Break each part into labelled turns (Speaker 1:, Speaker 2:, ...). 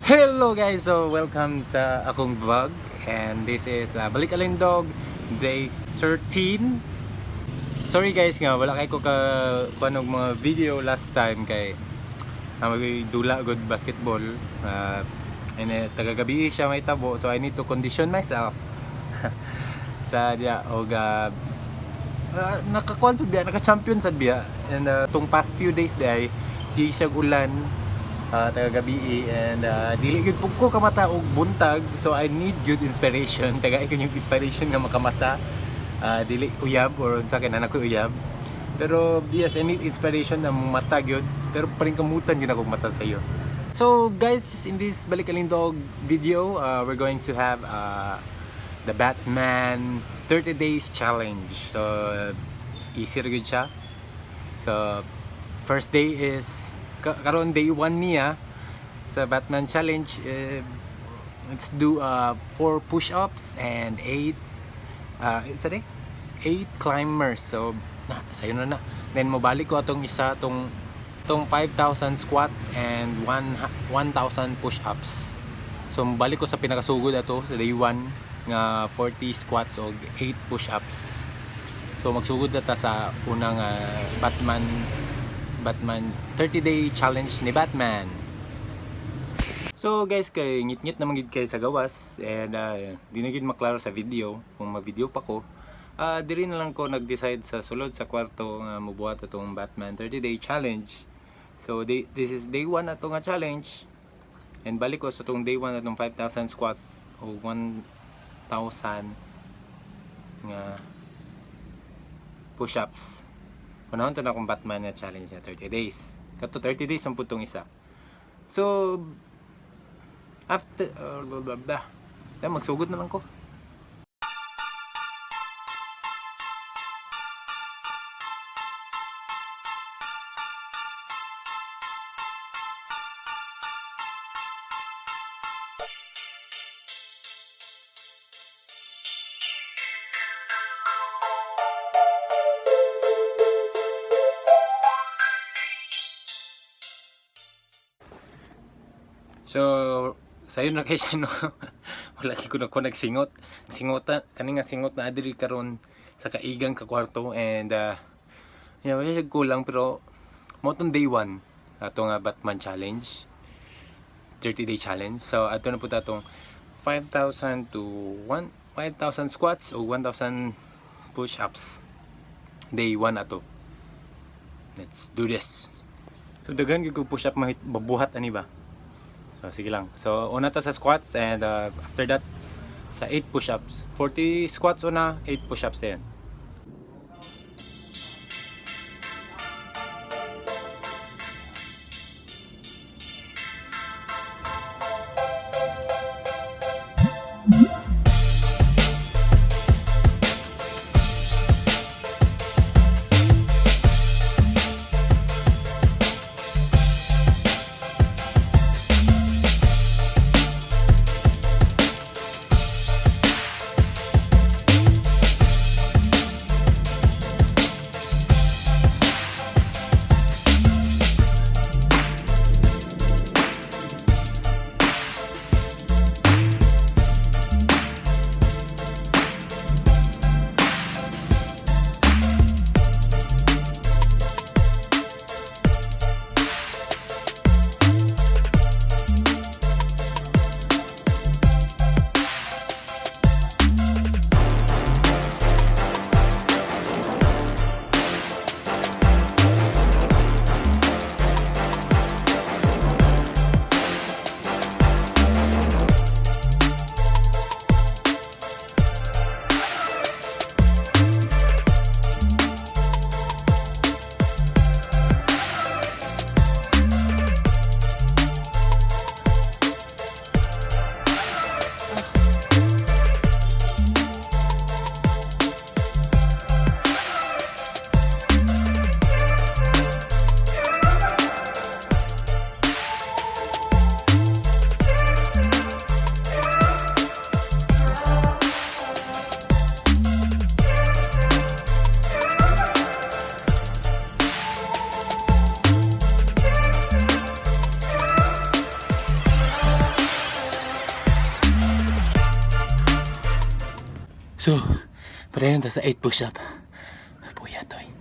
Speaker 1: Hello guys! So welcome sa akong vlog, and this is Balik Alindog day 13. Sorry guys nga, wala kay ko kuanog mga video last time kay magdula good basketball, and tagagabi siya may tabo, so I need to condition myself sa dia og nakakuan pa biya, naka-champion sad biya, and tong past few days day siya ulan taga-gabi, and dili gyud pug ko kamata og buntag, so I need good inspiration. Taga ko yung inspiration nga makamata, dili uyab or unsa kay nanak ko uyab, pero yes, I need inspiration na mata gyud, pero paring kamutan gyud akong mata sa iyo. So guys, in this Balik Alindog video, we're going to have the Batman 30 days challenge. So easy ra gyud siya. So first day is karon day 1 niya sa Batman challenge. Let's do 4 push-ups and 8 climbers. So sayo na. Then mobalik ko atong isa tong 5,000 squats and 1,000 push-ups. So mobalik ko sa pinakasugod ato sa day 1 nga 40 squats og 8 push-ups. So magsugod na ta sa unang Batman 30 day challenge ni Batman. So guys, kay ngit-ngit naman gid kay sa gawas, and di na gid maklaro sa video kung ma-video pa ko. Diri na lang ko nag-decide sa sulod sa kwarto nga mobuhat atong Batman 30 day challenge. So this is day 1 ato nga challenge, and balik ko sa tong day 1 atong 5,000 squats o 1,000 nga push-ups. Panahon to na akong Batman na challenge na 30 days. Kato 30 days ang putong isa. So after magsugod na lang ko. So, sayo na kay siya, no? Wala ko na ko nagsingot. Kani nga singot na adiri karon sa kaigang ka kwarto, and wala kulang, pero mo tong day 1 ato nga Batman challenge, 30 day challenge. So ato na po tatong 5,000 to 5,000 squats o 1,000 push-ups. Day 1 ato. Let's do this. So daghan gyud ko push-up mabuhat ani ba? So sige lang. So una ta sa squats, and after that sa 8 push-ups. 40 squats una, 8 push-ups din. Padayon ta sa 8 push-up. Puya to eh.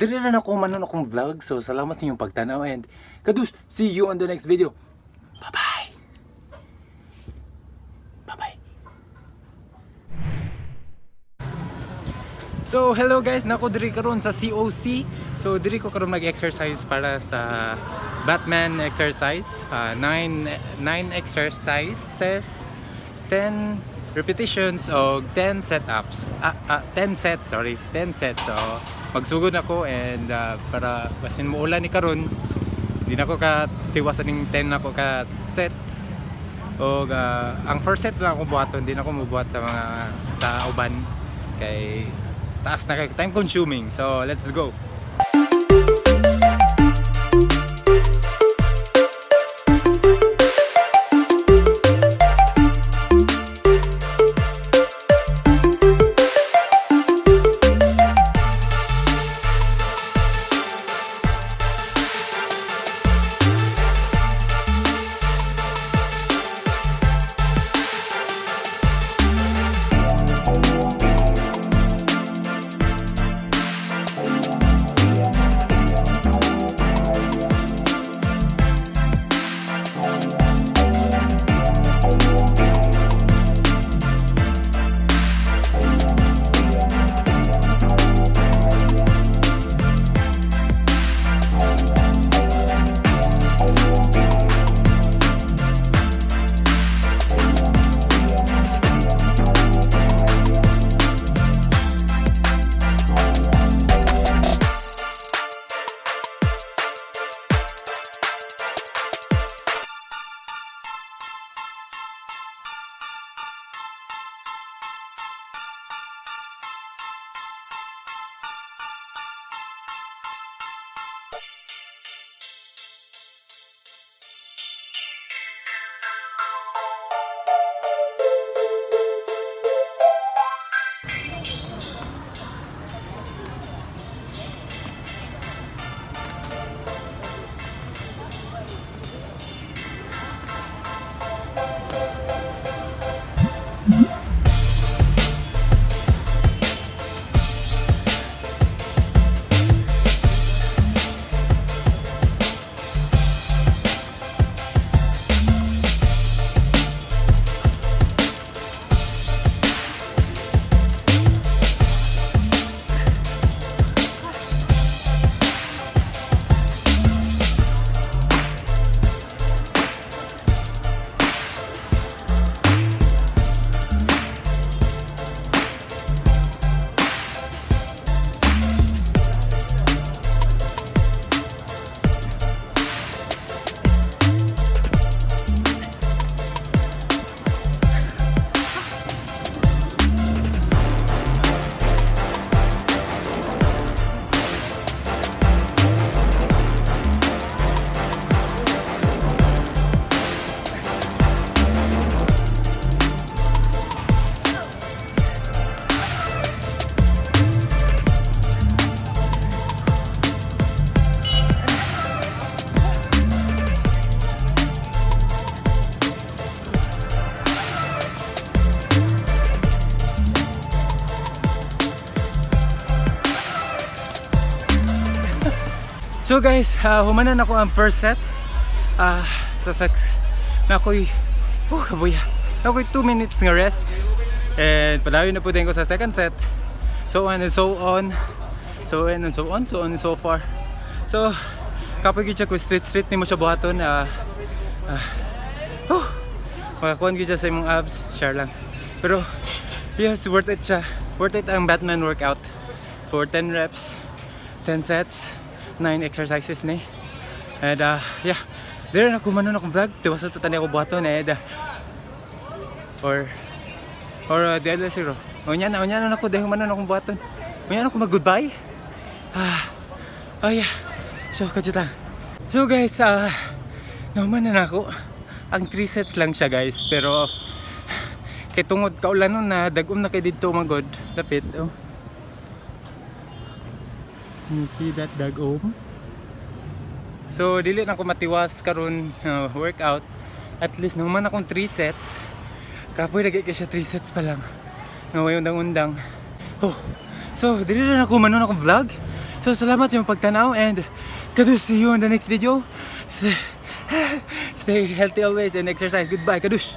Speaker 1: Dili na ako manon akong vlog. So salamat sa inyong pagtanaw and kadus, see you on the next video. Bye bye. Bye bye. So hello guys, nako diri karon sa COC. So diri ko karon mag-exercise para sa Batman exercise. 9 exercises, 10 repetitions o 10 setups. 10 sets, sorry. 10 sets. So magsugod ako and para basin mo ulan ni karon, di na ko ka tiwasan ning 10 ako ka sets. O ang first set lang ako buhaton, di na ako mubuhat sa mga sa uban kay taas na kay time consuming. So let's go. So guys, humanan ako ang first set. Nakoy kabuya. Nakoy 2 minutes nga rest. And padayon na po din ko sa second set. So on and so on. So on and so on. So on and so far. So kapag siya ko street ni mo siya buhaton. Makakuhan ko siya sa imong abs. Share lang. Pero yes, worth it siya. Worth it ang Batman workout. For 10 reps, 10 sets, 9 exercises ni. And yeah. Dili na ko manon akong vlog. Tiwasat sa tani ako buhaton. And or the other zero. Onya na ako dahil manon akong buhaton. Onya na ako mag-goodbye. Oh yeah. So kadyo lang. So guys, nauman na ako. Ang 3 sets lang siya guys. Pero kay tungod kaulan nun na dagom na kay dito magod. Lapit. Oh. You see that dagom? So dili na ako matiwas karon workout. At least nauman akong 3 sets. Kapoy lagi kay siya 3 sets pa lang. Naway undang-undang. Oh. So dili na ako manon akong vlog. So salamat sa inyong pagtanaw and kadush, see you in the next video. Stay healthy always and exercise. Goodbye, kadush.